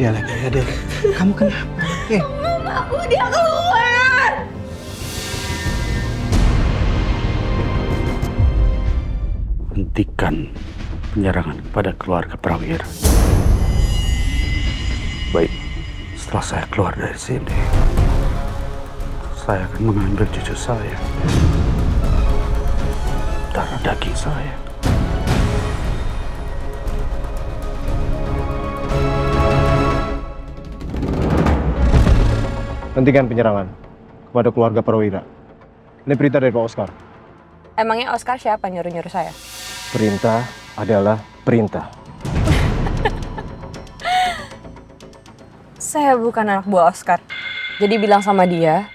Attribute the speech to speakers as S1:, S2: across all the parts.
S1: dia lagi, Adel. Kamu kenapa?
S2: Aku dia keluar.
S3: Hentikan penyerangan kepada keluarga Prawira. Baik, setelah saya keluar dari sini, saya akan mengambil cucu saya, darah daging saya.
S4: Hentikan penyerangan kepada keluarga Prawira. Ini perintah dari Pak Oscar.
S5: Emangnya Oscar siapa nyuruh-nyuruh saya?
S4: Perintah adalah perintah.
S5: Saya bukan anak buah Oscar. Jadi bilang sama dia,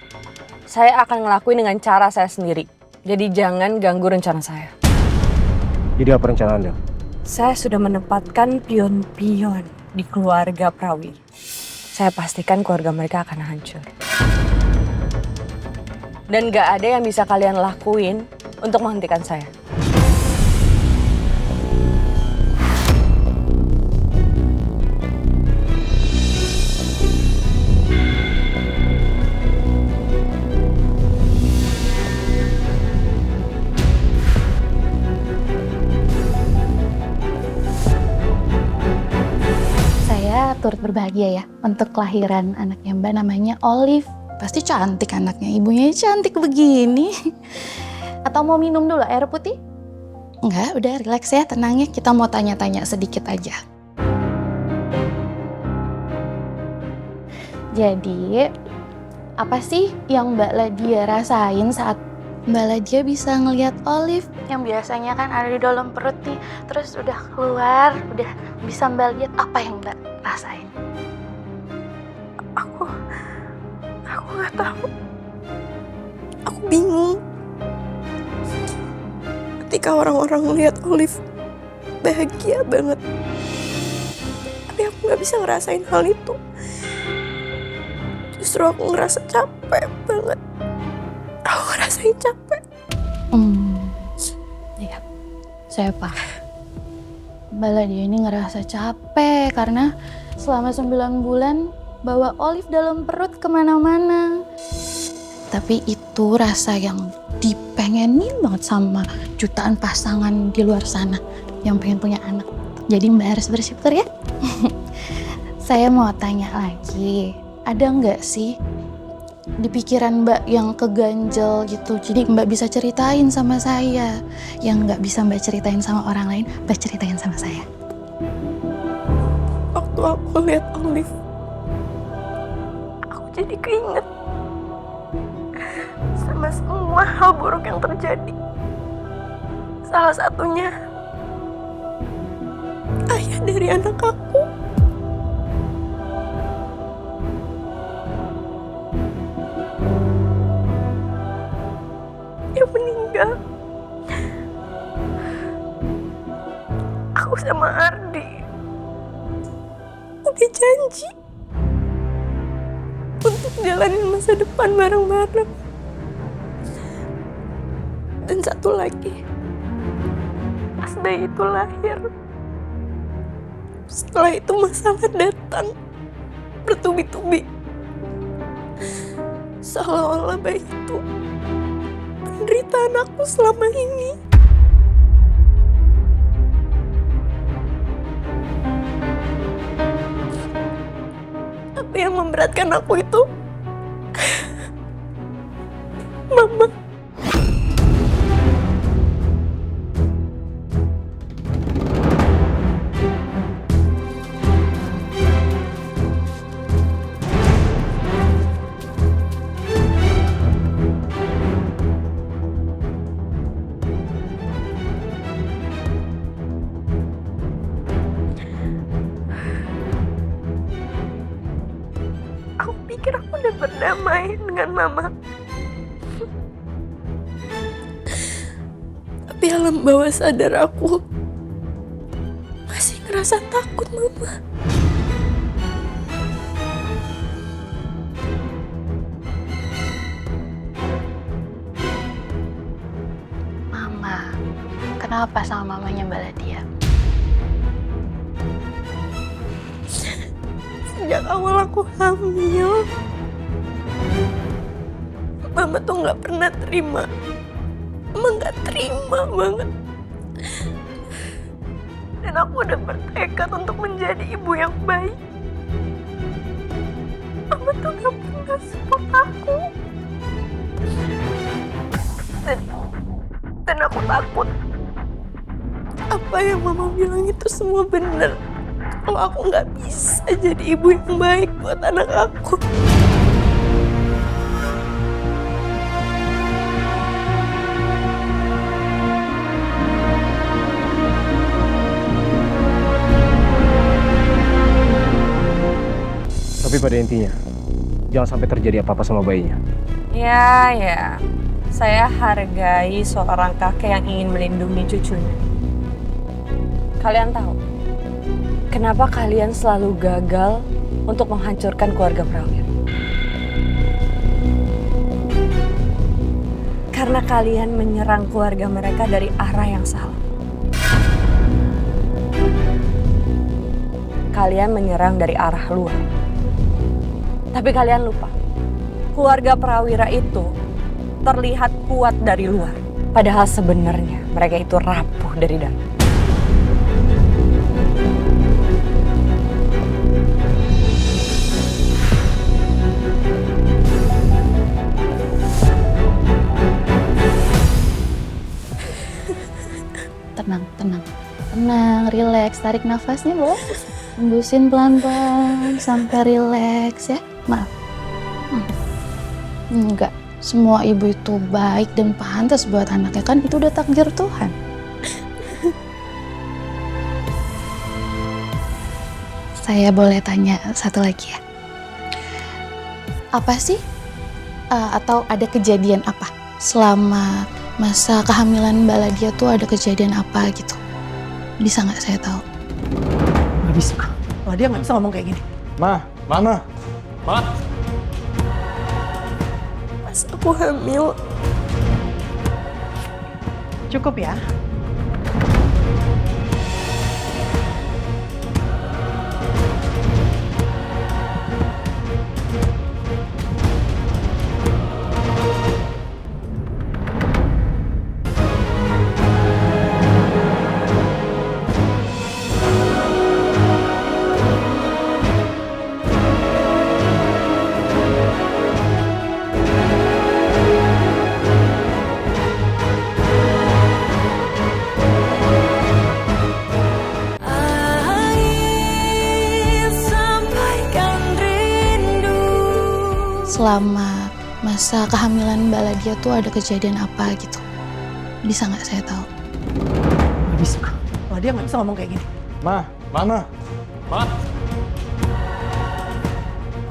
S5: saya akan ngelakuin dengan cara saya sendiri. Jadi jangan ganggu rencana saya.
S4: Jadi apa rencana Anda?
S5: Saya sudah menempatkan pion-pion di keluarga Prawira. Saya pastikan keluarga mereka akan hancur. Dan gak ada yang bisa kalian lakuin untuk menghentikan saya.
S2: Saya turut berbahagia ya untuk kelahiran anaknya Mbak, namanya Olive. Pasti cantik anaknya, ibunya cantik begini. Atau mau minum dulu air putih? Enggak, udah relax ya, tenang ya. Kita mau tanya-tanya sedikit aja. Jadi, apa sih yang Mbak Ladia rasain saat Mbak Ladia bisa ngelihat Olive? Yang biasanya kan ada di dalam perut nih, terus udah keluar, udah bisa Mbak lihat. Apa yang Mbak rasain?
S6: Aku nggak tahu. Aku bingung. Ketika orang-orang melihat Olive bahagia banget, tapi aku nggak bisa ngerasain hal itu. Justru aku ngerasa capek banget. Aku ngerasain capek.
S2: Iya, saya paham. Mbak Ladia ini ngerasa capek karena selama 9 bulan bawa Olive dalam perut kemana-mana. Tapi itu rasa yang dipengenin banget sama jutaan pasangan di luar sana yang pengen punya anak. Jadi Mbak harus bersyukur ya. Saya mau tanya lagi, ada nggak sih di pikiran Mbak yang keganjel gitu? Jadi Mbak bisa ceritain sama saya. Yang nggak bisa Mbak ceritain sama orang lain, Mbak ceritain sama saya.
S6: Waktu aku lihat Olive, jadi keinget sama semua hal buruk yang terjadi. Salah satunya ayah dari anak aku. Yang meninggal. Aku sama Ardi udah janji untuk jalanin masa depan bareng-bareng. Dan satu lagi, pas bayi itu lahir, setelah itu masalah datang bertubi-tubi. Seolah-olah bayi itu penderitaan aku selama ini. Tapi yang memberatkan aku itu Mama. Aku pikir aku udah berdamai dengan Mama. Tapi alam bawah sadar aku masih ngerasa takut, Mama.
S2: Mama, kenapa sama mamanya Mbak Ladia?
S6: sejak awal aku hamil, Mama tuh nggak pernah terima. Mama nggak terima banget. Dan aku udah bertekad untuk menjadi ibu yang baik. Mama tuh nggak pernah support aku. Dan aku takut apa yang Mama bilang itu semua benar. Kalau aku nggak bisa jadi ibu yang baik buat anak aku.
S4: Tapi pada intinya, jangan sampai terjadi apa-apa sama bayinya.
S5: Ya. Saya hargai seorang kakek yang ingin melindungi cucunya. Kalian tahu, kenapa kalian selalu gagal untuk menghancurkan keluarga Prawira? Karena kalian menyerang keluarga mereka dari arah yang salah. Kalian menyerang dari arah luar. Tapi kalian lupa, keluarga Prawira itu terlihat kuat dari luar. Padahal sebenarnya mereka itu rapuh dari dalam.
S2: Tenang, rileks, tarik nafasnya boleh. Hembusin pelan-pelan sampai rileks ya. Maaf. Enggak, semua ibu itu baik dan pantas buat anaknya, kan itu udah takdir Tuhan. Saya boleh tanya satu lagi ya? Apa sih? Atau ada kejadian apa selama masa kehamilan Mbak Ladia tuh, ada kejadian apa gitu? Bisa nggak saya tahu?
S1: Nggak bisa. Dia nggak bisa ngomong kayak gini.
S4: Mama.
S6: Pas aku hamil,
S1: Cukup ya.
S2: Selama masa kehamilan Mbak Ladia tuh ada kejadian apa gitu? Bisa nggak saya tahu?
S1: Nggak bisa. Dia nggak bisa ngomong kayak gini.
S4: Mama.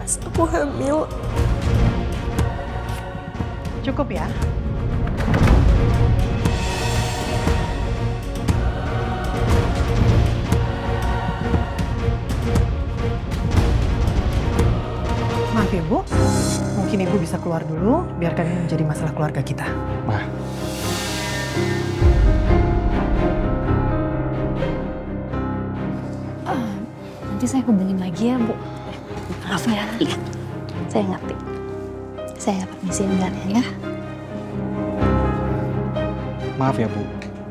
S6: pas aku hamil,
S1: Cukup ya. Maaf ya Bu, mungkin Ibu bisa keluar dulu, biarkan ini menjadi masalah keluarga kita.
S2: Nanti saya hubungin lagi ya Bu. Maaf ya. Iya, saya ngerti. Saya permisi bentar ya.
S4: Maaf ya Bu.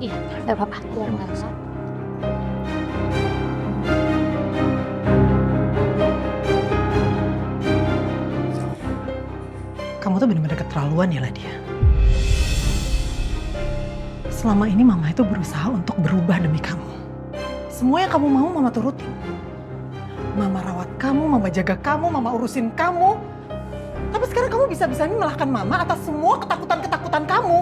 S2: Iya, nggak apa-apa. Keluar nggak usah.
S1: Kamu tuh benar-benar keterlaluan ya Ladia. Selama ini Mama itu berusaha untuk berubah demi kamu. Semua yang kamu mau Mama turutin. Mama rawat kamu, Mama jaga kamu, Mama urusin kamu. Tapi sekarang kamu bisa-bisanya menyalahkan Mama atas semua ketakutan-ketakutan kamu.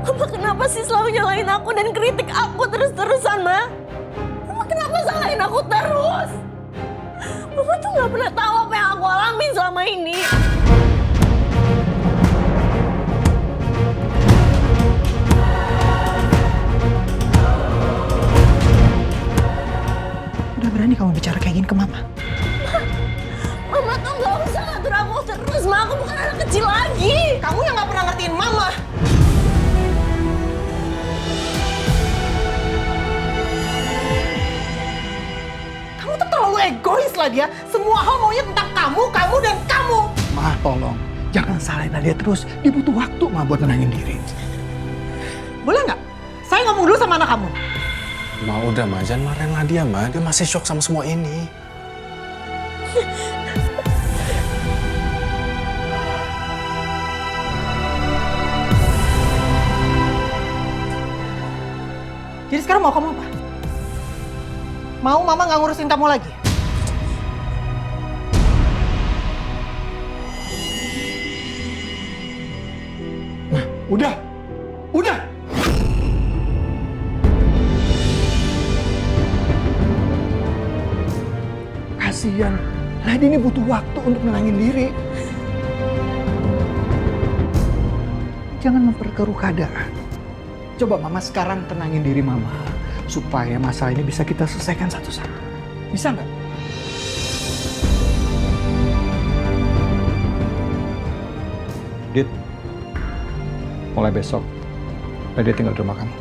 S6: Mama kenapa sih selalu nyalahin aku dan kritik aku terus-terusan, Ma? Mama kenapa salahin aku terus? Mama tuh gak pernah tahu apa yang aku alamin selama ini.
S1: Udah berani kamu bicara kayak gini ke Mama?
S6: Mama tuh gak usah ngatur aku terus, Ma. Aku bukan anak kecil lagi.
S1: Kamu yang gak pernah ngertiin Mama. Ladia. Semua hal maunya tentang kamu, kamu, dan kamu.
S7: Ma, tolong. Jangan salahin Nadia terus. Dia butuh waktu, Ma, buat tenangin diri.
S1: Boleh nggak? Saya ngomong dulu sama anak kamu.
S8: Ma, udah, Ma. Jangan marahin Nadia, Ma. Dia masih shock sama semua ini.
S1: Jadi sekarang mau kamu apa? Mau mama nggak ngurusin kamu lagi?
S7: Udah! Udah! Kasian. Nadia ini butuh waktu untuk menenangin diri. Jangan memperkeruh keadaan. Coba Mama sekarang tenangin diri Mama. Supaya masalah ini bisa kita selesaikan satu-satu. Bisa nggak? Dit, mulai besok, Nadia tinggal di rumah kamu.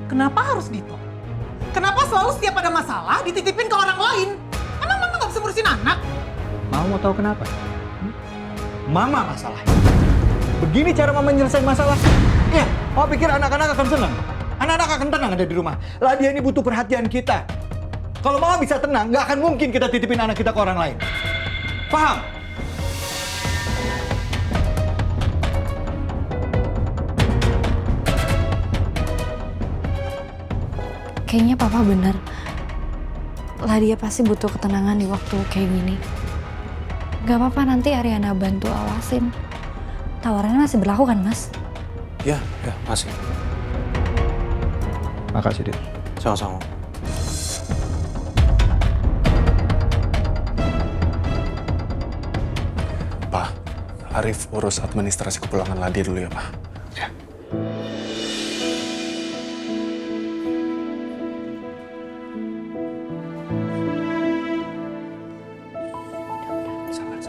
S1: Kenapa harus Dito? Kenapa selalu setiap ada masalah dititipin ke orang lain? Emang mama nggak bisa ngurusin anak?
S7: Mama mau tahu kenapa? Mama masalah. Begini cara Mama nyelesain masalah. Ya, Mama pikir anak-anak akan senang. Anak-anak akan tenang ada di rumah. Ladia ini butuh perhatian kita. Kalau Mama bisa tenang, nggak akan mungkin kita titipin anak kita ke orang lain. Paham?
S5: Kayaknya papa bener. Ladia pasti butuh ketenangan di waktu kayak gini. Gak apa-apa, nanti Ariana bantu awasin. Tawarannya masih berlaku kan, Mas?
S8: Ya, masih.
S7: Makasih, Dit.
S8: Sama-sama. Pak, Arif urus administrasi kepulangan Ladia dulu ya, Pak. Ya.
S7: Sabar.